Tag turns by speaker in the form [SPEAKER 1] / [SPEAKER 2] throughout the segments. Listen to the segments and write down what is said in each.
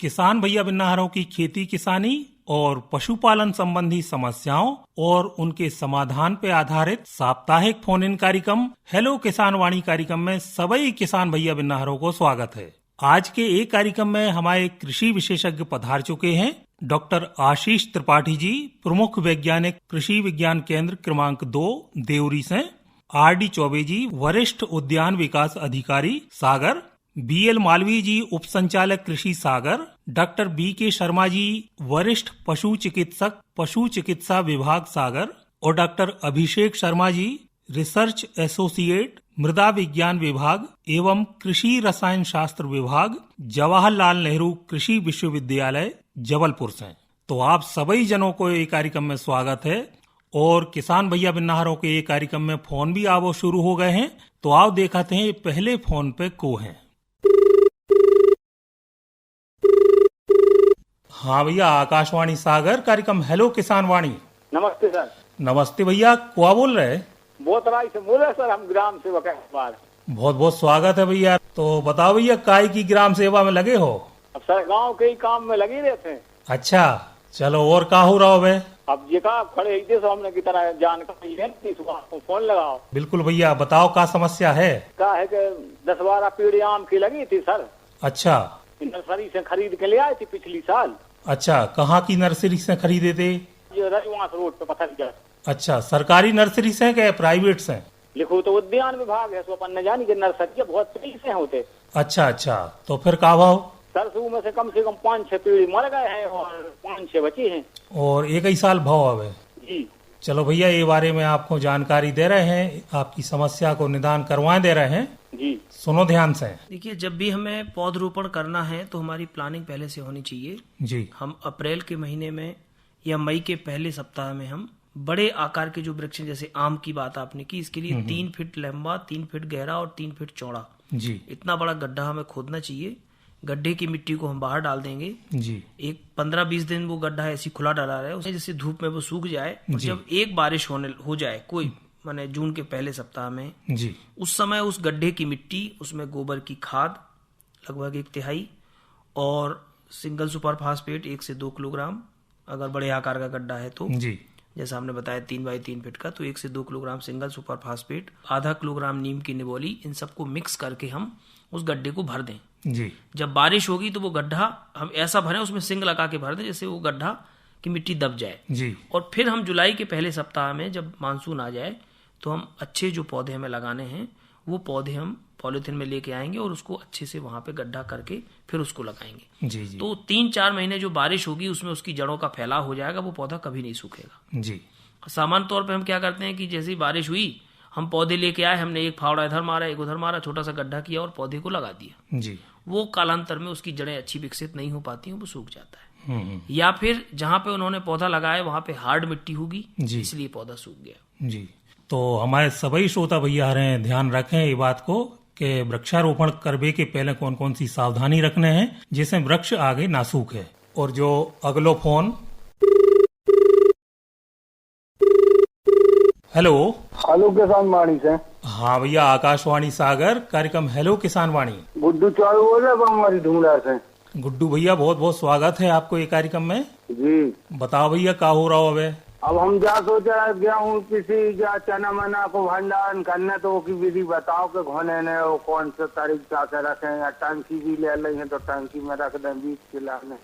[SPEAKER 1] किसान भैया बिन्नाहरों की खेती किसानी और पशुपालन संबंधी समस्याओं और उनके समाधान पे आधारित साप्ताहिक फोन इन कार्यक्रम हेलो किसान वाणी कार्यक्रम में सभी किसान भैया बिन्नाहरों को स्वागत है। आज के एक कार्यक्रम में हमारे कृषि विशेषज्ञ पधार चुके हैं। डॉक्टर आशीष त्रिपाठी जी, प्रमुख वैज्ञानिक कृषि विज्ञान केंद्र क्रमांक 2 देवरी से, आर.डी. चौबे जी, वरिष्ठ उद्यान विकास अधिकारी सागर, बी.एल. मालवीय जी, उप संचालक कृषि सागर, डॉक्टर बी.के. शर्मा जी, वरिष्ठ पशु चिकित्सक पशु चिकित्सा विभाग सागर और doctor Abhishek Sharma ji, research associate मृदा विज्ञान विभाग एवं कृषि रसायन शास्त्र विभाग, जवाहरलाल नेहरू कृषि विश्वविद्यालय जबलपुर से। तो आप सभी जनों को ये कार्यक्रम में स्वागत है और किसान भैया बिन्नाहरों के ये कार्यक्रम में फोन भी आवो शुरू हो गए हैं। तो आओ देखाते हैं पहले फोन पे को हैं। हाँ भैया, आकाशवाणी सागर कार्यक्रम हेलो किसान वाणी।
[SPEAKER 2] नमस्ते सर।
[SPEAKER 1] नमस्ते भैया, क्या बोल रहे हैं?
[SPEAKER 2] बोतराई से बोले सर, हम ग्राम सेवक हैं।
[SPEAKER 1] बहुत बहुत स्वागत है भैया। तो बताओ भैया, काय की ग्राम सेवा में लगे हो?
[SPEAKER 2] अब सर गांव के ही काम में लगे रहते हैं।
[SPEAKER 1] अच्छा, चलो और का हो रहा हो बे?
[SPEAKER 2] अब ये का खड़े ही सामने की तरह जानकारी है, आपको फोन लगाओ।
[SPEAKER 1] बिल्कुल भैया, बताओ का समस्या है?
[SPEAKER 2] क्या है कि 10-12 पेड़ आम की लगी थी सर।
[SPEAKER 1] अच्छा,
[SPEAKER 2] नर्सरी से खरीद के ले आई थी पिछली साल।
[SPEAKER 1] अच्छा, कहाँ की नर्सरी से खरीदे थे?
[SPEAKER 2] ये रजवास रोड पे पत्थर।
[SPEAKER 1] अच्छा, सरकारी नर्सरी से क्या प्राइवेट से?
[SPEAKER 2] लिखो तो उद्यान विभाग है, सो अपन न जानी कि नर्सरी बहुत से होते।
[SPEAKER 1] अच्छा अच्छा, तो फिर का भाव?
[SPEAKER 2] सरसों में से कम 5-6 पेड़ मर गए हैं और 5-6 बचे हैं
[SPEAKER 1] और एक ही साल भाव है
[SPEAKER 2] जी।
[SPEAKER 1] चलो भैया, ये बारे में आपको जानकारी दे रहे हैं, आपकी समस्या को निदान करवाए दे रहे हैं
[SPEAKER 2] जी।
[SPEAKER 1] सुनो ध्यान से।
[SPEAKER 3] देखिए, जब भी हमें पौधरोपण करना है तो हमारी प्लानिंग पहले से होनी चाहिए
[SPEAKER 1] जी।
[SPEAKER 3] हम अप्रैल के महीने में या मई के पहले सप्ताह में हम बड़े आकार के जो वृक्ष, जैसे आम की बात आपने की, इसके लिए 3 फीट लंबा, 3 फीट गहरा और 3 फीट चौड़ा
[SPEAKER 1] जी,
[SPEAKER 3] इतना बड़ा गड्ढा हमें खोदना चाहिए। गड्ढे की मिट्टी को हम बाहर डाल देंगे
[SPEAKER 1] जी। एक
[SPEAKER 3] 15-20 दिन वो गड्ढा ऐसी खुला डाला रहे, उसे जैसे धूप में वो सूख जाए। और जब एक बारिश हो जाए कोई, माने जून के पहले सप्ताह में
[SPEAKER 1] जी,
[SPEAKER 3] उस समय उस गड्ढे की मिट्टी, उसमें गोबर की खाद लगभग 1/3 और सिंगल सुपर फास्फेट 1 से 2 किलोग्राम, अगर बड़े आकार का गड्ढा है तो
[SPEAKER 1] जी,
[SPEAKER 3] जैसा हमने बताया 3 बाई 3 फीट का, तो 1 से 2 किलोग्राम सिंगल सुपर फास्फेट, आधा किलोग्राम नीम की निबोली, इन सबको मिक्स करके हम उस गड्ढे को भर दें
[SPEAKER 1] जी।
[SPEAKER 3] जब बारिश होगी तो वो गड्ढा हम ऐसा भरें, उसमें सिंग लगा के भर दें जैसे वो गड्ढा की मिट्टी दब जाए
[SPEAKER 1] जी।
[SPEAKER 3] और फिर हम जुलाई के पहले सप्ताह में जब मानसून आ जाए तो हम अच्छे जो पौधे हमें लगाने हैं वो पौधे हम पॉलिथीन में लेके आएंगे और उसको अच्छे से वहां पे गड्ढा करके फिर उसको लगाएंगे
[SPEAKER 1] जी जी।
[SPEAKER 3] तो 3-4 महीने जो बारिश होगी उसमें उसकी जड़ों का फैलाव हो जाएगा, वो पौधा कभी नहीं सूखेगा
[SPEAKER 1] जी।
[SPEAKER 3] सामान्य तौर पे हम क्या करते हैं कि जैसे ही बारिश हुई, हम पौधे लेके आए, हमने एक फावड़ा इधर मारा, एक उधर मारा, छोटा सा गड्ढा किया और पौधे को लगा दिया
[SPEAKER 1] जी।
[SPEAKER 3] वो कालांतर में उसकी जड़ें अच्छी विकसित नहीं हो पाती हैं, वो सूख जाता है। या फिर जहां पे उन्होंने पौधा लगाया वहां पे हार्ड मिट्टी होगी, इसलिए पौधा सूख गया
[SPEAKER 1] जी। तो हमारे सभी श्रोता भैया रहे ध्यान रखें ये बात को कि वृक्षारोपण करने के पहले कौन कौन सी सावधानी रखने हैं जिससे वृक्ष आगे ना सूखे। और जो अगलो फोन, हेलो।
[SPEAKER 2] हेलो किसान वाणी से।
[SPEAKER 1] हाँ भैया, आकाशवाणी सागर कार्यक्रम हेलो किसान वाणी।
[SPEAKER 2] गुड्डू चौबे बोल रहे हमारी ढूंढा से।
[SPEAKER 1] गुड्डू भैया, बहुत बहुत स्वागत है आपको ये कार्यक्रम में
[SPEAKER 2] जी।
[SPEAKER 1] बताओ भैया, क्या हो रहा हो अबे?
[SPEAKER 2] अब हम क्या सोचा है, गेहूँ किसी या चना मना को भंडारण करने, तो की विधि बताओ कि घोने ने वो कौन से तरीका से रखें, या टंकी भी ले लें तो टंकी में रख दें, बीज के लाने।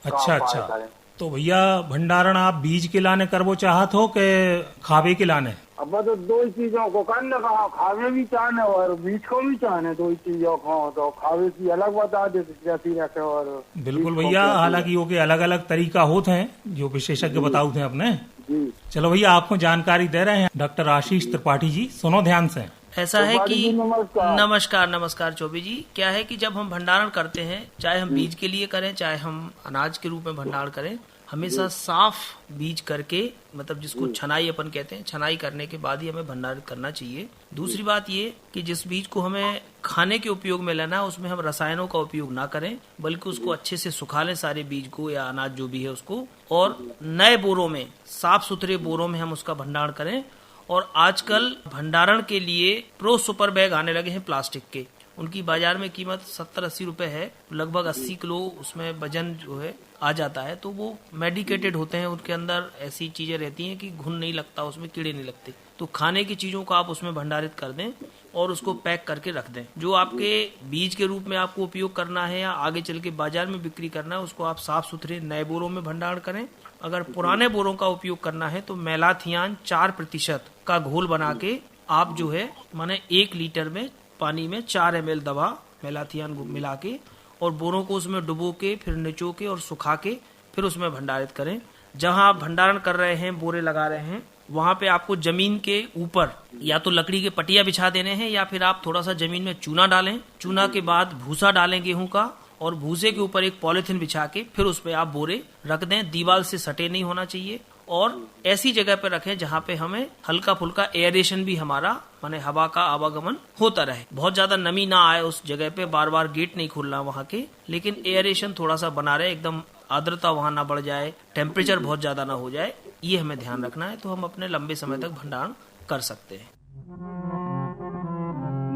[SPEAKER 1] अच्छा अच्छा, तो भैया भंडारण आप बीज के लाने करवो चाहत हो के खावे के लाने?
[SPEAKER 2] अब तो दो ही चीजों को करने कहा, खावे भी चाहने और बीज को भी चाहने, दो ही चीजों को। तो खावे की अलग बता दे कैसी रखे। और
[SPEAKER 1] बिल्कुल भैया, हालांकि वो के अलग अलग तरीका होते हैं जो विशेषज्ञ बताओ थे अपने जी। चलो भैया, आपको जानकारी दे रहे हैं डॉक्टर आशीष त्रिपाठी जी, सुनो ध्यान से।
[SPEAKER 3] ऐसा है कि नमस्कार चौबे जी। क्या है कि जब हम भंडारण करते हैं, चाहे हम बीज के लिए करें चाहे हम अनाज के रूप में भंडारण करें, हमेशा साफ बीज करके, मतलब जिसको छनाई अपन कहते हैं, छनाई करने के बाद ही हमें भंडारित करना चाहिए। दूसरी बात ये कि जिस बीज को हमें खाने के उपयोग में लेना है उसमें हम रसायनों का उपयोग ना करें, बल्कि उसको अच्छे से सुखा लें सारे बीज को या अनाज जो भी है उसको, और नए बोरों में, साफ सुथरे बोरों में हम उसका भंडारण करें। और आजकल भंडारण के लिए प्रो सुपर बैग आने लगे हैं प्लास्टिक के, उनकी बाजार में कीमत 70-80 रुपए है। लगभग 80 किलो उसमें वजन जो है आ जाता है। तो वो मेडिकेटेड होते हैं, उनके अंदर ऐसी चीजें रहती हैं कि घुन नहीं लगता, उसमें कीड़े नहीं लगते। तो खाने की चीजों को आप उसमें भंडारित कर दें और उसको पैक करके रख दें। जो आपके बीज के रूप में आपको उपयोग करना है या आगे चल के बाजार में बिक्री करना है, उसको आप साफ सुथरे नए बोरों में भंडारण करें। अगर पुराने बोरों का उपयोग करना है तो मेलाथियान 4% का घोल बना के आप जो है माने 1 लीटर में पानी में 4 ml दवा मेलाथियान मिला के और बोरों को उसमें डुबो के फिर निचो के और सुखा के फिर उसमें भंडारित करें। जहां आप भंडारण कर रहे हैं, बोरे लगा रहे हैं, वहां पे आपको जमीन के ऊपर या तो लकड़ी के पटिया बिछा देने हैं या फिर आप थोड़ा सा जमीन में चूना डालें। चूना के बाद भूसा डालें गेहूं का और भूसे के ऊपर एक पॉलिथीन बिछा के फिर उस पे आप बोरे रख दें। दीवार से सटे नहीं होना चाहिए और ऐसी जगह पे रखें जहां पे हमें हल्का फुल्का एयरेशन भी हमारा माने हवा का आवागमन होता रहे। बहुत ज्यादा नमी ना आए उस जगह पे, बार बार गेट नहीं खोलना वहां के, लेकिन एयरेशन थोड़ा सा बना रहे, एकदम आर्द्रता वहां ना बढ़ जाए, टेम्परेचर बहुत ज्यादा ना हो जाए, ये हमें ध्यान रखना है। तो हम अपने लंबे समय तक भंडारण कर सकते हैं।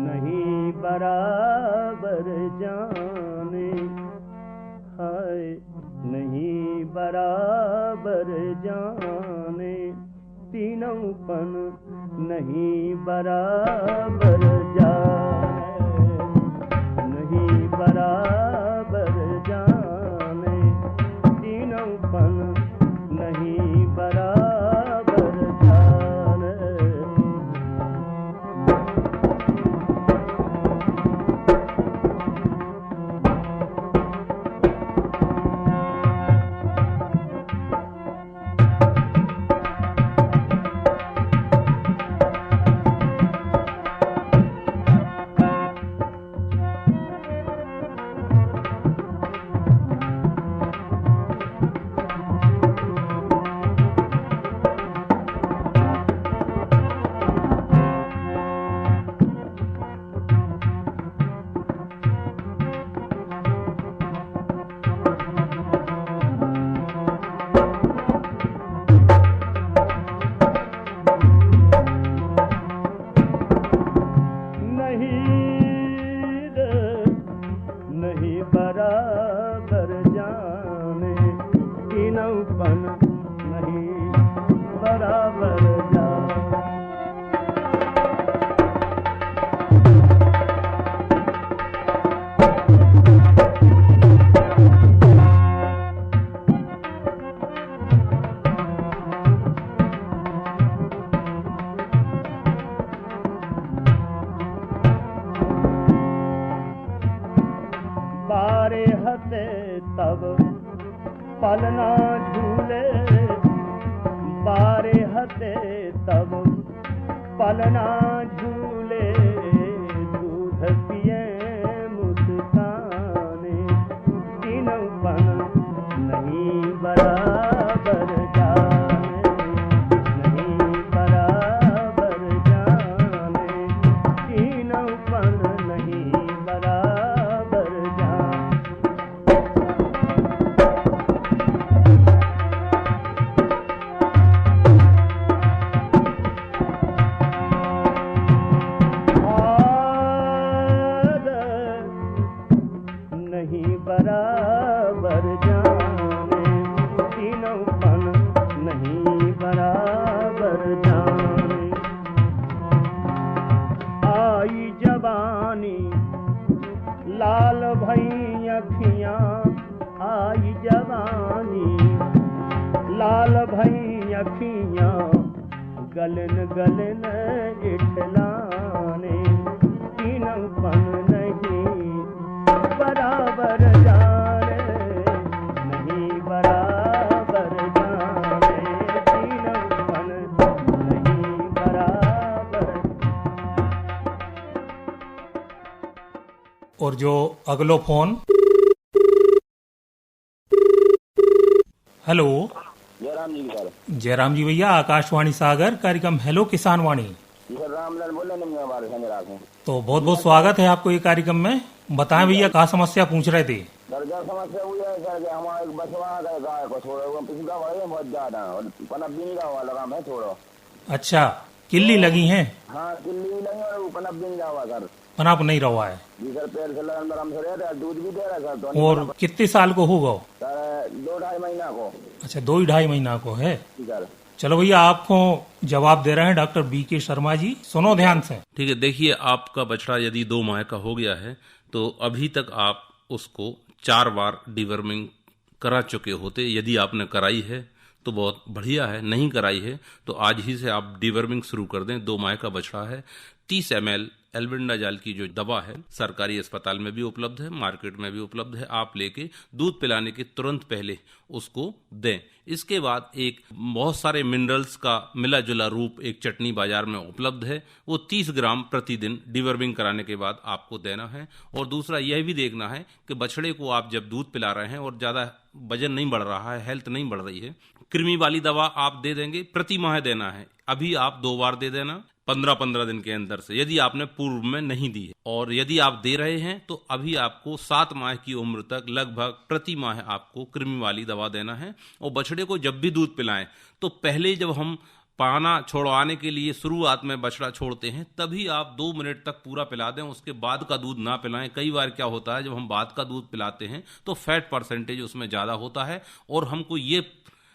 [SPEAKER 4] नहीं बराबर जाने हाय, नहीं बराबर जाने, तीनों पन नहीं बराबर जाने, नहीं बराबर जाने, तीनों पन नहीं बराबर जाने। नहीं बराबर जाने, तीनों पन नहीं बराबर जाने। बारे हते तब पलना झूले, बारे हते तब पलना झूले, दूध पिए मुस्काने, तीनों पन नहीं बराबर जाने, नहीं बराबर जाने, तीनों पन नहीं बराबर जाने। नहीं बराबर जाने, तीनों पन नहीं बराबर जाने। आई जवानी लाल भई अखियां, आई जवानी लाल भई अखियां, गलन गलन इठलाने, तीनों पन नहीं बराबर जाने, नहीं बराबर जाने, तीनों पन नहीं बराबर।
[SPEAKER 1] और जो अगलो फोन। हेलो।
[SPEAKER 5] जयराम जी सर।
[SPEAKER 1] जयराम जी भैया, आकाशवाणी सागर कार्यक्रम हेलो किसान वाणी।
[SPEAKER 5] सर रामलाल बोल रहे हैं हमारे संजय।
[SPEAKER 1] तो बहुत बहुत स्वागत है आपको ये कार्यक्रम में। बताएं भैया, क्या समस्या पूछ रहे थे?
[SPEAKER 5] सर क्या समस्या हुई है सर कि हमारा एक बसवा है गाय को थोड़ा पिछला वाले बहुत ज्यादा और पनप भी नहीं रहा लगा मैं थोड़ा।
[SPEAKER 1] अच्छा, किल्ली लगी है?
[SPEAKER 5] हाँ किल्ली भी लगी और पनप भी नहीं रहा सर।
[SPEAKER 1] पनप नहीं रहा है।
[SPEAKER 5] जी सर, पैर से लगन बराम से रहता है, दूध भी दे रहा है सर। तो
[SPEAKER 1] और कितने साल को होगा?
[SPEAKER 5] सर 2-2.5 महीना को।
[SPEAKER 1] अच्छा, 2-2.5 महीना को है।
[SPEAKER 5] जी सर।
[SPEAKER 1] चलो भैया, आपको जवाब दे रहे हैं डॉक्टर बीके शर्मा जी, सुनो ध्यान से।
[SPEAKER 6] ठीक है, देखिए आपका बछड़ा यदि 2 माह का हो गया है तो अभी तक आप उसको 4 बार डिवर्मिंग करा चुके होते। यदि आपने कराई है तो बहुत बढ़िया है, नहीं कराई है तो आज ही से आप डिवर्मिंग शुरू कर दें। 2 माह का बछड़ा है। 30 ml एल्बेंडाजॉल की जो दवा है सरकारी अस्पताल में भी उपलब्ध है, मार्केट में भी उपलब्ध है। आप लेके दूध पिलाने के तुरंत पहले उसको दें। इसके बाद एक बहुत सारे मिनरल्स का मिला जुला रूप एक चटनी बाजार में उपलब्ध है, वो 30 ग्राम प्रतिदिन डिवर्मिंग कराने के बाद आपको देना है। और दूसरा यह भी देखना है कि बछड़े को आप जब दूध पिला रहे हैं और ज़्यादा वजन नहीं बढ़ रहा है, हेल्थ नहीं बढ़ रही है, कृमि वाली दवा आप दे देंगे, प्रति माह देना है। अभी आप 2 बार दे देना 15-15 दिन के अंदर से, यदि आपने पूर्व में नहीं दी है। और यदि आप दे रहे हैं तो अभी आपको 7 माह की उम्र तक लगभग प्रति माह आपको कृमि वाली दवा देना है। और बछड़े को जब भी दूध पिलाएं तो पहले जब हम पाना छोड़वाने के लिए शुरुआत में बछड़ा छोड़ते हैं तभी आप 2 मिनट तक पूरा पिला दें, उसके बाद का दूध ना पिलाएं। कई बार क्या होता है, जब हम बाद का दूध पिलाते हैं तो फैट परसेंटेज उसमें ज़्यादा होता है और हमको ये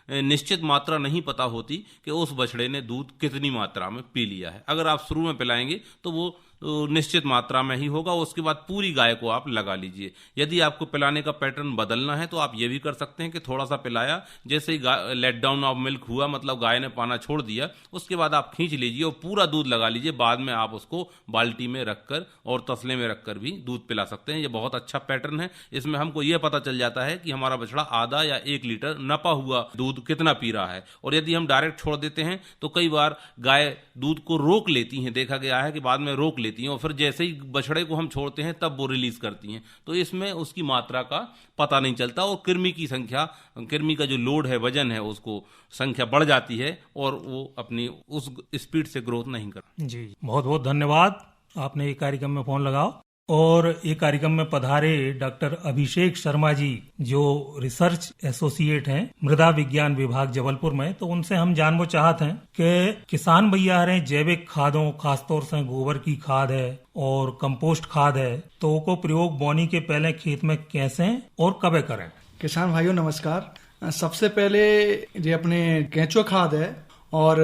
[SPEAKER 6] निश्चित मात्रा नहीं पता होती कि उस बछड़े ने दूध कितनी मात्रा में पी लिया है। अगर आप शुरू में पिलाएंगे तो वो निश्चित मात्रा में ही होगा। उसके बाद पूरी गाय को आप लगा लीजिए। यदि आपको पिलाने का पैटर्न बदलना है तो आप ये भी कर सकते हैं कि थोड़ा सा पिलाया, जैसे ही लेट डाउन ऑफ मिल्क हुआ, मतलब गाय ने पाना छोड़ दिया, उसके बाद आप खींच लीजिए और पूरा दूध लगा लीजिए। बाद में आप उसको बाल्टी में रखकर और तसले में रखकर भी दूध पिला सकते हैं। ये बहुत अच्छा पैटर्न है। इसमें हमको ये पता चल जाता है कि हमारा बछड़ा आधा या 1 लीटर नपा हुआ दूध कितना पी रहा है। और यदि हम डायरेक्ट छोड़ देते हैं तो कई बार गाय दूध को रोक लेती हैं, देखा गया है कि बाद में रोक लेती हैं और फिर जैसे ही बछड़े को हम छोड़ते हैं तब वो रिलीज करती हैं, तो इसमें उसकी मात्रा का पता नहीं चलता और कृमि की संख्या, कृमि का जो लोड है, वजन है, उसको संख्या बढ़ जाती है और वो अपनी उस स्पीड से ग्रोथ नहीं करती।
[SPEAKER 1] जी, बहुत बहुत धन्यवाद, आपने ये कार्यक्रम में फोन लगाओ। और ये कार्यक्रम में पधारे डॉक्टर अभिषेक शर्मा जी, जो रिसर्च एसोसिएट हैं मृदा विज्ञान विभाग जबलपुर में, तो उनसे हम जानना चाहते हैं कि किसान भैया रहे जैविक खादों, खासतौर से गोबर की खाद है और कंपोस्ट खाद है, तो को प्रयोग बोनी के पहले खेत में कैसे और कब करें?
[SPEAKER 7] किसान भाइयों नमस्कार। सबसे पहले ये अपने केंचुआ खाद है और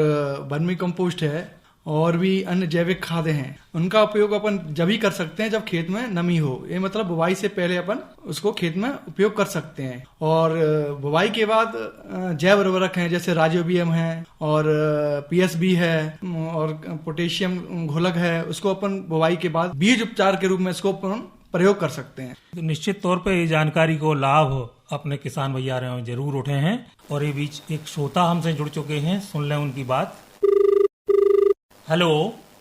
[SPEAKER 7] वर्मी कंपोस्ट है और भी अन्य जैविक खादें हैं, उनका उपयोग अपन जब ही कर सकते हैं जब खेत में नमी हो। ये मतलब बुवाई से पहले अपन उसको खेत में उपयोग कर सकते हैं। और बुवाई के बाद जैव उर्वरक हैं, जैसे राइजोबियम है और पीएसबी है और पोटेशियम घोलक है, उसको अपन बुवाई के बाद बीज उपचार के रूप में इसको अपन प्रयोग कर सकते हैं।
[SPEAKER 1] तो निश्चित तौर पे ये जानकारी को लाभ अपने किसान भैया रहे जरूर उठे हैं। और ये बीच एक श्रोता हमसे जुड़ चुके हैं, सुन लें उनकी बात। हेलो।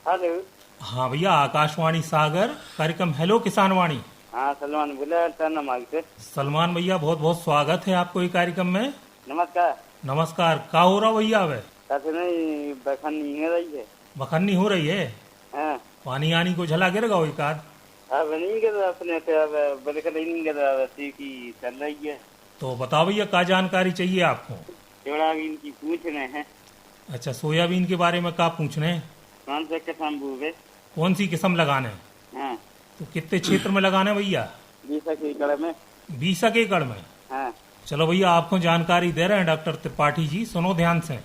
[SPEAKER 8] हेलो।
[SPEAKER 1] हाँ भैया, आकाशवाणी सागर कार्यक्रम हेलो किसान वाणी।
[SPEAKER 8] हाँ, सलमान बोला से।
[SPEAKER 1] सलमान भैया, बहुत बहुत स्वागत है आपको ये कार्यक्रम में।
[SPEAKER 8] नमस्कार।
[SPEAKER 1] नमस्कार। क्या हो रहा भैया? अब
[SPEAKER 8] नहीं, बखन्नी हो रही है।
[SPEAKER 1] बखन्नी हो रही है?
[SPEAKER 8] हाँ।
[SPEAKER 1] पानी आनी को झला गिरेगा एक आध?
[SPEAKER 8] अब नहीं गिर रहा अपने से, अब बल्कि नहीं गिर रहा, की चल रही है।
[SPEAKER 1] तो बताओ भैया, क्या जानकारी चाहिए आपको?
[SPEAKER 8] सोयाबीन की पूछने हैं।
[SPEAKER 1] अच्छा, सोयाबीन के बारे में क्या पूछने हैं?
[SPEAKER 8] कौन से किस्म बोगे?
[SPEAKER 1] कौन सी किस्म लगाने?
[SPEAKER 8] हाँ।
[SPEAKER 1] तो कितने क्षेत्र में लगाने भैया?
[SPEAKER 8] 20 एकड़ में।
[SPEAKER 1] 20 एकड़ में?
[SPEAKER 8] हाँ।
[SPEAKER 1] चलो भैया, आपको जानकारी दे रहे हैं डॉक्टर त्रिपाठी जी, सुनो ध्यान से।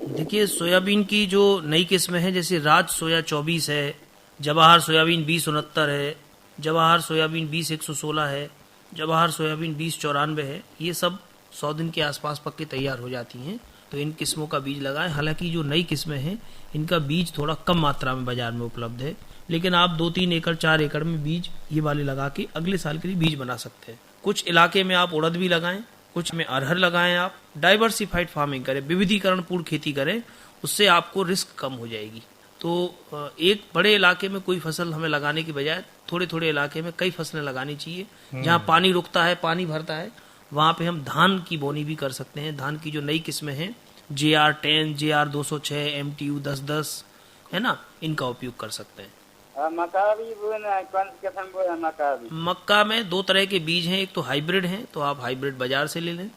[SPEAKER 3] देखिए, सोयाबीन की जो नई किस्म है, जैसे राज सोया 24 है, जवाहर सोयाबीन 2069 है, जवाहर सोयाबीन 20116 है, जवाहर सोयाबीन 2094 है, ये सब 100 दिन के आसपास पक्के तैयार हो जाती हैं। तो इन किस्मों का बीज लगाएं। हालांकि जो नई किस्में हैं इनका बीज थोड़ा कम मात्रा में बाजार में उपलब्ध है, लेकिन आप 2-3 एकड़ 4 एकड़ में बीज ये वाले लगा के अगले साल के लिए बीज बना सकते हैं। कुछ इलाके में आप उड़द भी लगाएं, कुछ में अरहर लगाएं। आप डाइवर्सिफाइड फार्मिंग करें, विविधीकरण पूर्ण खेती करें, उससे आपको रिस्क कम हो जाएगी। तो एक बड़े इलाके में कोई फसल हमें लगाने की बजाय थोड़े थोड़े इलाके में कई फसलें लगानी चाहिए। जहाँ पानी रुकता है, पानी भरता है, वहाँ पे हम धान की बोनी भी कर सकते हैं। धान की जो नई किस्में हैं, JR10, JR 206, MTU 1010 है ना, इनका उपयोग कर सकते हैं।
[SPEAKER 8] मक्का भी बोना, कौन सी किस्म बोना? मक्का भी,
[SPEAKER 3] मक्का में 2 तरह के बीज हैं, एक तो हाइब्रिड हैं, तो आप हाइब्रिड बाजार से ले लें,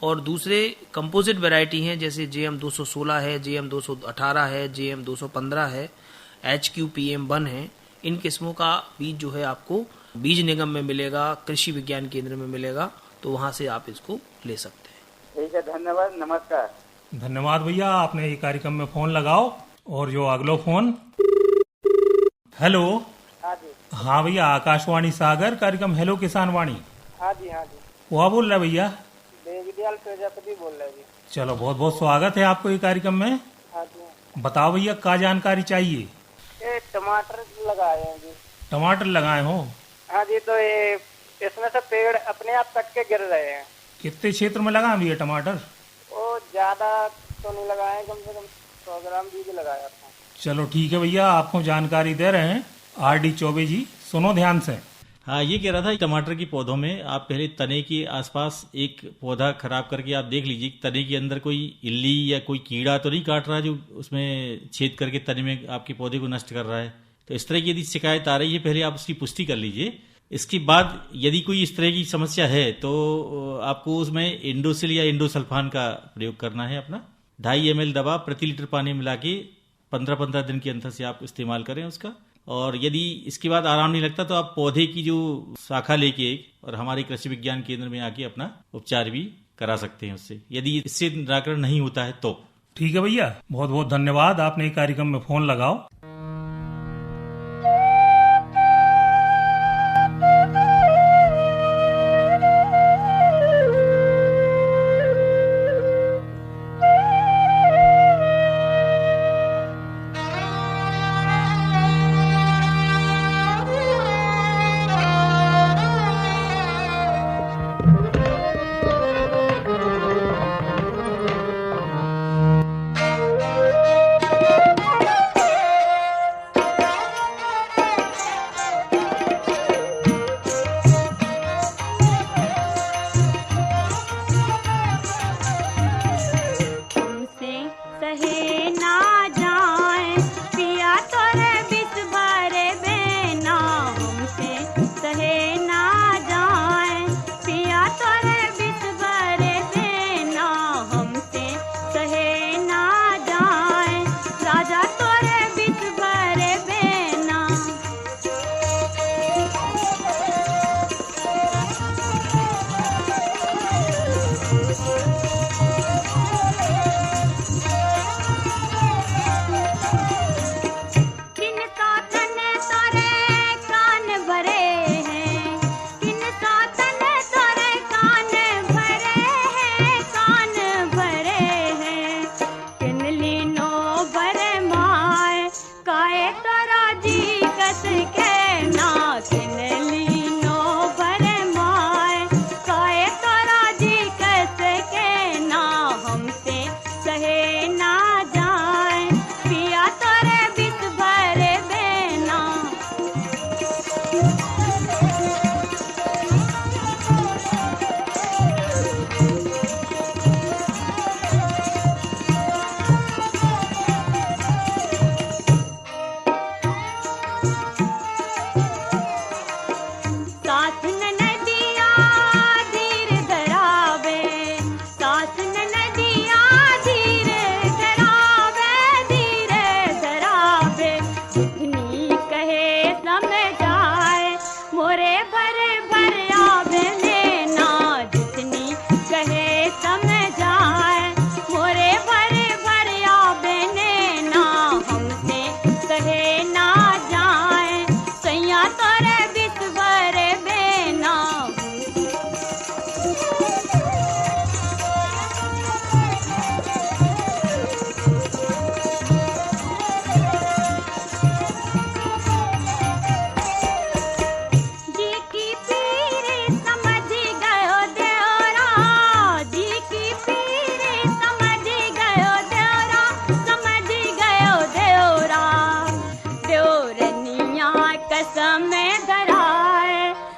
[SPEAKER 3] और दूसरे कंपोजिट वैरायटी हैं, जैसे JM 216 है, JM 218 है, JM 215 है, HQPM1 है। इन किस्मों का बीज जो है आपको बीज निगम में मिलेगा, कृषि विज्ञान केंद्र में मिलेगा, तो वहाँ से आप इसको ले सकते हैं।
[SPEAKER 8] ठीक है, धन्यवाद, नमस्कार।
[SPEAKER 1] धन्यवाद भैया, आपने ये कार्यक्रम में फोन लगाओ। और जो अगलो फोन, हेलो।
[SPEAKER 8] हाँ जी।
[SPEAKER 1] हाँ भैया, आकाशवाणी सागर, कार्यक्रम हेलो किसान वाणी।
[SPEAKER 8] हाँ जी, हाँ जी।
[SPEAKER 1] वो बोल रहा भैया?
[SPEAKER 8] देवदयाल प्रजापति बोल रहे जी।
[SPEAKER 1] चलो, बहुत बहुत स्वागत है आपको ये कार्यक्रम में।
[SPEAKER 8] हाँ जी।
[SPEAKER 1] बताओ भैया, क्या जानकारी चाहिए?
[SPEAKER 8] ये टमाटर लगाए हैं जी।
[SPEAKER 1] टमाटर लगाए हो?
[SPEAKER 8] हाँ जी, तो ये इसमें से पेड़ अपने आप कट के गिर रहे हैं।
[SPEAKER 1] कितने क्षेत्र में लगाए भैया टमाटर?
[SPEAKER 8] वो ज्यादा तो नहीं लगाए, कम से कम 100 ग्राम बीज लगाया था।
[SPEAKER 1] चलो ठीक है भैया, आपको जानकारी दे रहे हैं आरडी चौबे जी, सुनो ध्यान से।
[SPEAKER 9] हाँ, ये कह रहा था टमाटर के पौधों में आप पहले तने के आसपास एक पौधा खराब करके आप देख लीजिए तने के अंदर कोई इल्ली या कोई कीड़ा तो नहीं काट रहा जो उसमें छेद करके तने में आपके पौधे को नष्ट कर रहा है। तो इस तरह की यदि शिकायत आ रही है, पहले आप उसकी पुष्टि कर लीजिए। इसके बाद यदि कोई इस तरह की समस्या है तो आपको उसमें इंडोसिल या इंडोसल्फान का प्रयोग करना है। अपना 2.5 ml दवा प्रति लीटर पानी मिला के 15-15 दिन के अंतर से आप इस्तेमाल करें उसका। और यदि इसके बाद आराम नहीं लगता तो आप पौधे की जो शाखा लेके और हमारे कृषि विज्ञान केंद्र में आके अपना उपचार भी करा सकते हैं उससे, यदि इससे निराकरण नहीं होता है तो।
[SPEAKER 1] ठीक है भैया, बहुत बहुत धन्यवाद, आपने कार्यक्रम में फोन लगाओ।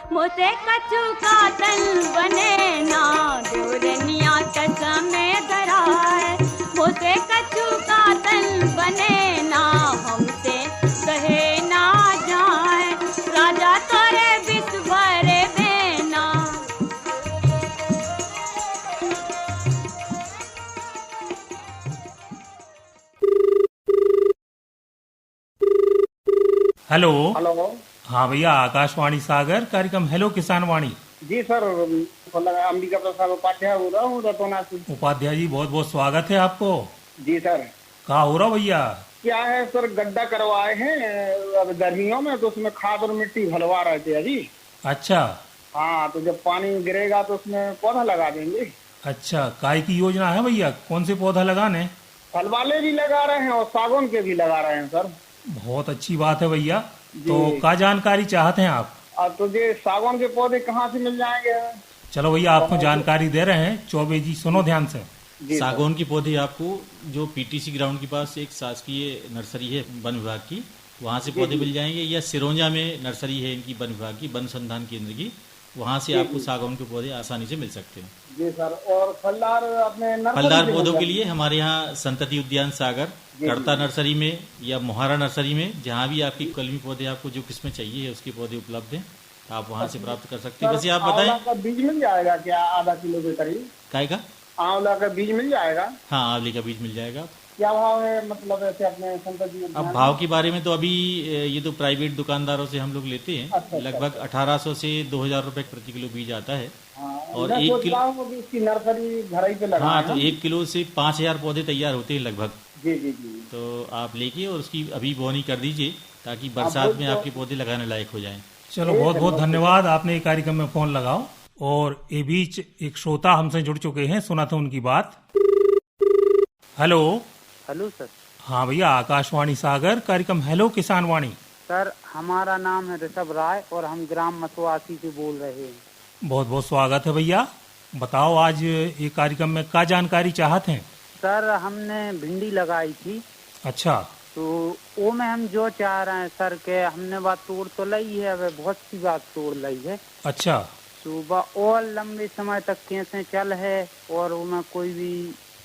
[SPEAKER 10] मोसे कछु का तन बने ना दूरनिया कसम धरा है। मोसे कछु का तन बने ना हमसे कहे ना जाए राजा तोरे विश्वर बेना।
[SPEAKER 1] हेलो।
[SPEAKER 8] हेलो।
[SPEAKER 1] हाँ भैया, आकाशवाणी सागर कार्यक्रम हेलो किसान वाणी।
[SPEAKER 8] जी सर, अंबिका प्रसाद उपाध्याय हो रहा हूँ रतौना से।
[SPEAKER 1] उपाध्याय जी, बहुत बहुत स्वागत है आपको।
[SPEAKER 8] जी सर।
[SPEAKER 1] कहाँ हो रहा भैया?
[SPEAKER 8] क्या है सर, गड्ढा करवाए हैं अब गर्मियों में, तो उसमें खाद और मिट्टी भरवा रहे थे अभी।
[SPEAKER 1] अच्छा।
[SPEAKER 8] हाँ, तो जब पानी गिरेगा तो उसमें पौधा लगा देंगे।
[SPEAKER 1] अच्छा, काय की योजना है भैया? कौन से पौधा लगाने?
[SPEAKER 8] फल वाले भी लगा रहे हैं और सागौन के भी लगा रहे हैं सर।
[SPEAKER 1] बहुत अच्छी बात है भैया। तो क्या जानकारी चाहते हैं आप?
[SPEAKER 8] तो ये सागौन के पौधे कहाँ से मिल जाएंगे?
[SPEAKER 1] चलो भैया, आपको जानकारी दे रहे हैं। चौबे जी सुनो ध्यान से।
[SPEAKER 9] सागौन के पौधे आपको जो पीटीसी ग्राउंड के पास एक शासकीय नर्सरी है वन विभाग की, वहाँ से पौधे मिल जाएंगे, या सिरोंजा में नर्सरी है इनकी वन विभाग की, वन अनुसंधान केंद्र की, वहाँ से आपको सागौन के पौधे आसानी से मिल सकते हैं।
[SPEAKER 8] जी सर। और फलदार अपने
[SPEAKER 9] फलदार पौधों के लिए हमारे यहाँ संतति उद्यान सागर, करता नर्सरी में या मोहारा नर्सरी में, जहाँ भी आपकी कलमी पौधे आपको जो किस्में चाहिए है उसके पौधे उपलब्ध हैं, आप वहाँ से प्राप्त कर सकते हैं। वैसे आप बताएं,
[SPEAKER 8] आंवला का बीज मिल जाएगा क्या? आधा किलो के करीब।
[SPEAKER 9] काय का?
[SPEAKER 8] आंवला का बीज मिल जाएगा?
[SPEAKER 9] हाँ, आंवले का बीज मिल जाएगा।
[SPEAKER 8] क्या भाव है मतलब ऐसे अपने संतति?
[SPEAKER 9] अब भाव के बारे में तो अभी ये तो प्राइवेट दुकानदारों से हम लोग लेते हैं, लगभग 1800 से 2000 रुपए प्रति किलो बीज आता है। और 1 किलो
[SPEAKER 8] इसकी नर्सरी घर ही पे लगा।
[SPEAKER 9] हाँ, तो 1 किलो से 5000 पौधे तैयार होते हैं लगभग।
[SPEAKER 8] जी जी जी।
[SPEAKER 9] तो आप लेके और उसकी अभी बोनी कर दीजिए ताकि बरसात में आपके पौधे लगाने लायक हो जाएं।
[SPEAKER 1] चलो, बहुत बहुत धन्यवाद, आपने ये कार्यक्रम में फोन लगाओ। और ये बीच एक श्रोता हमसे जुड़ चुके हैं, सुना था उनकी बात। हेलो।
[SPEAKER 11] Hello sir.
[SPEAKER 1] हाँ भैया, आकाशवाणी सागर कार्यक्रम हेलो किसान वाणी।
[SPEAKER 11] सर, हमारा नाम है ऋषभ राय और हम ग्राम मतवासी से बोल रहे हैं।
[SPEAKER 1] बहुत बहुत स्वागत है भैया। बताओ, आज ये कार्यक्रम में क्या जानकारी चाहते हैं?
[SPEAKER 11] सर, हमने भिंडी लगाई थी।
[SPEAKER 1] अच्छा।
[SPEAKER 11] तो वो में हम जो चाह रहे हैं सर के हमने बात तोड़ तो ली है, अब बहुत सी बात तोड़ ली है।
[SPEAKER 1] अच्छा।
[SPEAKER 11] सुबह और लंबे समय तक कैसे चल है और उसमें कोई भी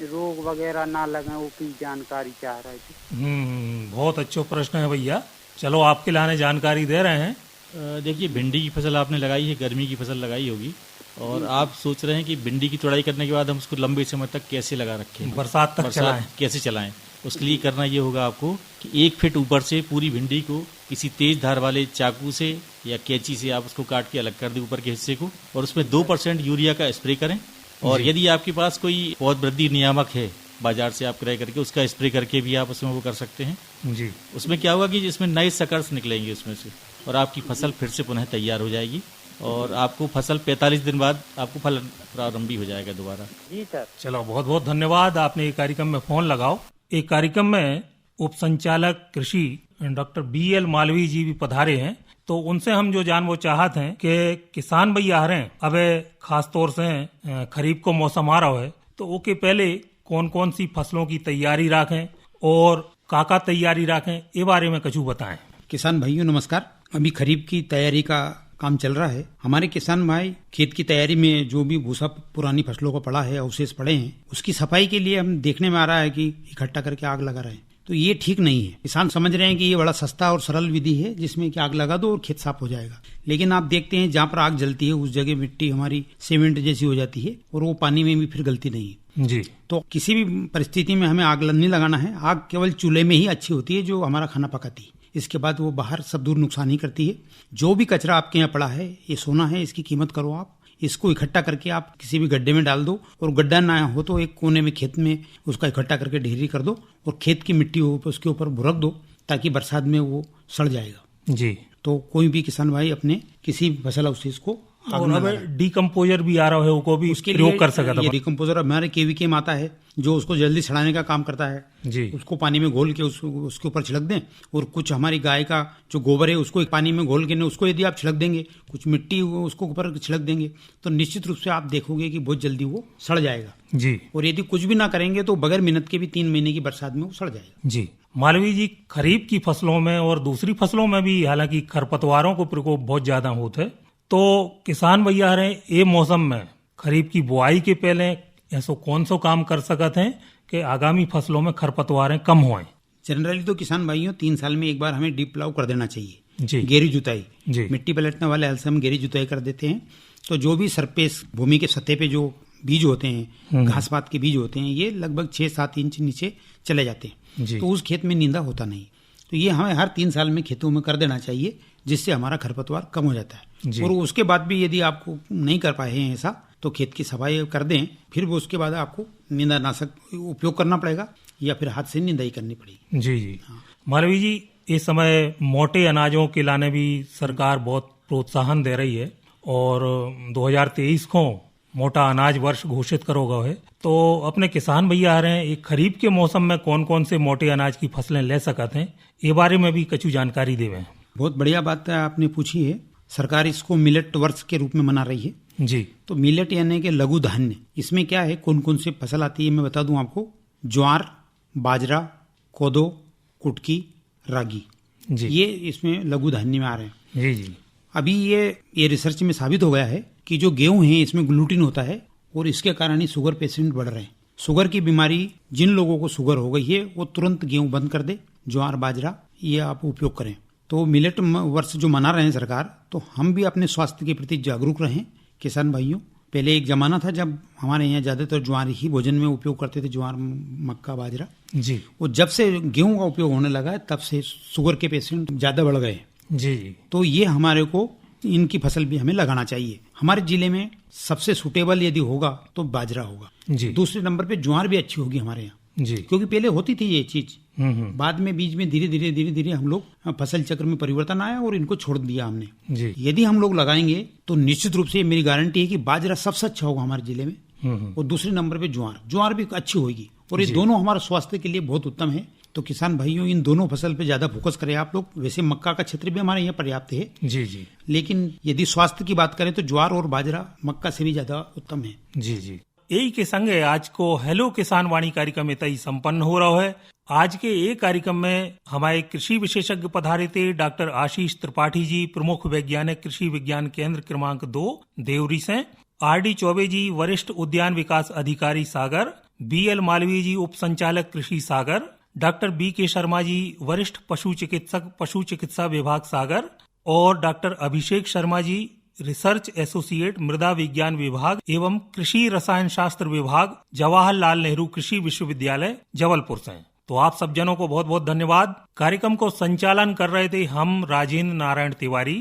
[SPEAKER 11] रोग वगैरह ना लगे, वो की जानकारी चाह रहे थे।
[SPEAKER 1] बहुत अच्छा प्रश्न है भैया। चलो, आपके लाने जानकारी दे रहे हैं।
[SPEAKER 9] देखिए, भिंडी की फसल आपने लगाई है, गर्मी की फसल लगाई होगी, और आप सोच रहे हैं कि भिंडी की तुड़ाई करने के बाद हम उसको लंबे समय तक कैसे लगा रखें,
[SPEAKER 1] बरसात तक चलाएं,
[SPEAKER 9] कैसे चलाएं। उसके लिए करना ये होगा आपको कि 1 फीट ऊपर से पूरी भिंडी को किसी तेज धार वाले चाकू से या कैंची से आप उसको काट के अलग कर दें ऊपर के हिस्से को, और उसमें 2% यूरिया का स्प्रे करें। और यदि आपके पास कोई पौध वृद्धि नियामक है बाजार से आप क्रय करके, उसका स्प्रे करके भी आप उसमें वो कर सकते हैं
[SPEAKER 1] जी।
[SPEAKER 9] उसमें क्या होगा कि इसमें नए सकर्स निकलेंगे उसमें से, और आपकी फसल फिर से पुनः तैयार हो जाएगी, और आपको फसल 45 दिन बाद आपको फल प्रारंभी हो जाएगा दोबारा।
[SPEAKER 11] जी सर।
[SPEAKER 1] चलो, बहुत बहुत धन्यवाद, आपने ये कार्यक्रम में फोन लगाओ। एक कार्यक्रम में उप संचालक कृषि डॉक्टर BL मालवीय जी भी पधारे हैं, तो उनसे हम जो जान वो चाहते हैं कि किसान भैया आ रहे हैं, अब खास तौर से खरीफ को मौसम आ रहा है, तो ओके पहले कौन कौन सी फसलों की तैयारी रखें और काका तैयारी रखें, ये बारे में कुछ बताएं।
[SPEAKER 12] किसान भाइयों नमस्कार। अभी खरीफ की तैयारी का काम चल रहा है। हमारे किसान भाई खेत की तैयारी में जो भी भूसा पुरानी फसलों का पड़ा है, अवशेष पड़े हैं, उसकी सफाई के लिए हम देखने में आ रहा है कि इकट्ठा करके आग लगा रहे हैं। तो ये ठीक नहीं है। किसान समझ रहे हैं कि ये बड़ा सस्ता और सरल विधि है जिसमें कि आग लगा दो और खेत साफ हो जाएगा, लेकिन आप देखते हैं जहाँ पर आग जलती है उस जगह मिट्टी हमारी सीमेंट जैसी हो जाती है और वो पानी में भी फिर गलती नहीं है
[SPEAKER 1] जी।
[SPEAKER 12] तो किसी भी परिस्थिति में हमें आग नहीं लगाना है। आग केवल चूल्हे में ही अच्छी होती है जो हमारा खाना पकाती है, इसके बाद वो बाहर सब दूर नुकसान ही करती है। जो भी कचरा आपके यहाँ पड़ा है, ये सोना है, इसकी कीमत करो आप, इसको इकट्ठा करके आप किसी भी गड्ढे में डाल दो, और गड्ढा ना हो तो एक कोने में खेत में उसका इकट्ठा करके ढेरी कर दो और खेत की मिट्टी उसके ऊपर भुरक दो, ताकि बरसात में वो सड़ जाएगा
[SPEAKER 1] जी।
[SPEAKER 12] तो कोई भी किसान भाई अपने किसी फसल अवशेष को
[SPEAKER 1] डिकम्पोजर भी आ रहा है, वो भी उसके प्रयोग कर सकता है।
[SPEAKER 12] डिकम्पोजर हमारे केवीके में आता है जो उसको जल्दी सड़ाने का काम करता है
[SPEAKER 1] जी।
[SPEAKER 12] उसको पानी में घोल के उसके ऊपर छिड़क दें, और कुछ हमारी गाय का जो गोबर है उसको पानी में घोल के उसको यदि आप छिड़क देंगे, कुछ मिट्टी उसको ऊपर छिड़क देंगे, तो निश्चित रूप से आप देखोगे कि बहुत जल्दी वो सड़ जाएगा
[SPEAKER 1] जी।
[SPEAKER 12] और यदि कुछ भी ना करेंगे तो बगैर मेहनत के भी 3 महीने की बरसात में वो सड़ जाएगा
[SPEAKER 1] जी। मालवीय जी, खरीफ की फसलों में और दूसरी फसलों में भी हालांकि खरपतवारों को प्रकोप बहुत ज्यादा होता है, तो किसान भैया रहे ये मौसम में खरीफ की बुआई के पहले ऐसा कौन सा काम कर सकते हैं कि आगामी फसलों में खरपतवारें कम होएं?
[SPEAKER 12] जनरली तो किसान भाइयों 3 साल में एक बार हमें डीप प्लाव कर देना चाहिए
[SPEAKER 1] जी।
[SPEAKER 12] गहरी जुताई
[SPEAKER 1] जी।
[SPEAKER 12] मिट्टी पलटने वाले हल से हम गहरी जुताई कर देते हैं, तो जो भी सरफेस भूमि के सतह पे जो बीज होते हैं, घास पात के बीज होते हैं, ये लगभग 6-7 इंच नीचे चले जाते हैं, तो उस खेत में नींदा होता नहीं। तो ये हमें हर 3 साल में खेतों में कर देना चाहिए, जिससे हमारा खरपतवार कम हो जाता है।
[SPEAKER 1] जी।
[SPEAKER 12] और उसके बाद भी यदि आपको नहीं कर पाए हैं ऐसा, तो खेत की सफाई कर दें, फिर वो उसके बाद आपको निंदानाशक उपयोग करना पड़ेगा या फिर हाथ से निंदाई करनी पड़ेगी।
[SPEAKER 1] जी जी। मालवीय जी, इस समय मोटे अनाजों के लाने भी सरकार बहुत प्रोत्साहन दे रही है और 2023 को मोटा अनाज वर्ष घोषित करोगा है। तो अपने किसान भैया आ रहे हैं, एक खरीफ के मौसम में कौन कौन से मोटे अनाज की फसलें ले सकते हैं, ये बारे में भी कछु जानकारी देवे।
[SPEAKER 12] बहुत बढ़िया बात आपने पूछी है। सरकार इसको मिलेट वर्ष के रूप में मना रही है
[SPEAKER 1] जी।
[SPEAKER 12] तो मिलेट यानी कि लघु धान्य, इसमें क्या है, कौन कौन सी फसल आती है मैं बता दूं आपको। ज्वार, बाजरा, कोदो, कुटकी, रागी,
[SPEAKER 1] जी।
[SPEAKER 12] ये इसमें लघु धान्य में आ रहे हैं।
[SPEAKER 1] जी जी।
[SPEAKER 12] अभी ये रिसर्च में साबित हो गया है कि जो गेहूं है इसमें ग्लूटीन होता है और इसके कारण ही शुगर पेशेंट बढ़ रहे हैं। शुगर की बीमारी जिन लोगों को शुगर हो गई है वो तुरंत गेहूं बंद कर दे, ज्वार बाजरा ये आप उपयोग करें। तो मिलेट वर्ष जो मना रहे हैं सरकार, तो हम भी अपने स्वास्थ्य के प्रति जागरूक रहें किसान भाइयों। पहले एक जमाना था जब हमारे यहाँ ज्यादातर ज्वार ही भोजन में उपयोग करते थे, ज्वार, मक्का, बाजरा
[SPEAKER 1] जी।
[SPEAKER 12] वो जब से गेहूं का उपयोग होने लगा है तब से शुगर के पेशेंट ज्यादा बढ़ गए।
[SPEAKER 1] जी जी।
[SPEAKER 12] तो ये हमारे को इनकी फसल भी हमें लगाना चाहिए। हमारे जिले में सबसे सुटेबल यदि होगा तो बाजरा होगा
[SPEAKER 1] जी।
[SPEAKER 12] दूसरे नंबर पे ज्वार भी अच्छी होगी हमारे यहाँ
[SPEAKER 1] जी,
[SPEAKER 12] क्योंकि पहले होती थी ये चीज, बाद में बीच में धीरे धीरे हम लोग फसल चक्र में परिवर्तन आया और इनको छोड़ दिया हमने
[SPEAKER 1] जी।
[SPEAKER 12] यदि हम लोग लगाएंगे तो निश्चित रूप से मेरी गारंटी है कि बाजरा सबसे अच्छा होगा हमारे जिले में और दूसरे नंबर पे ज्वार भी अच्छी होगी और ये दोनों हमारे स्वास्थ्य के लिए बहुत उत्तम है। तो किसान भाइयों इन दोनों फसल पे ज्यादा फोकस करें आप लोग। वैसे मक्का का क्षेत्र भी हमारे यहाँ पर्याप्त है
[SPEAKER 1] जी जी,
[SPEAKER 12] लेकिन यदि स्वास्थ्य की बात करें तो ज्वार और बाजरा मक्का से भी ज्यादा उत्तम है।
[SPEAKER 1] जी जी। यही के संगे आज को हेलो किसान वाणी कार्यक्रम इतना संपन्न हो रहा है। आज के एक कार्यक्रम में हमारे कृषि विशेषज्ञ पधारे थे डॉक्टर आशीष त्रिपाठी जी, प्रमुख वैज्ञानिक कृषि विज्ञान केंद्र क्रमांक 2 देवरी से, आर.डी. चौबे जी, वरिष्ठ उद्यान विकास अधिकारी सागर, बी.एल. मालवीय जी, उप संचालक कृषि सागर, डॉक्टर बी.के. शर्मा जी, वरिष्ठ पशु चिकित्सा विभाग सागर और doctor Abhishek Sharma ji, research associate मृदा विज्ञान विभाग एवं कृषि रसायन शास्त्र विभाग, जवाहरलाल नेहरू कृषि विश्वविद्यालय जबलपुर से। तो आप सब जनों को बहुत बहुत धन्यवाद। कार्यक्रम को संचालन कर रहे थे हम राजेंद्र नारायण तिवारी।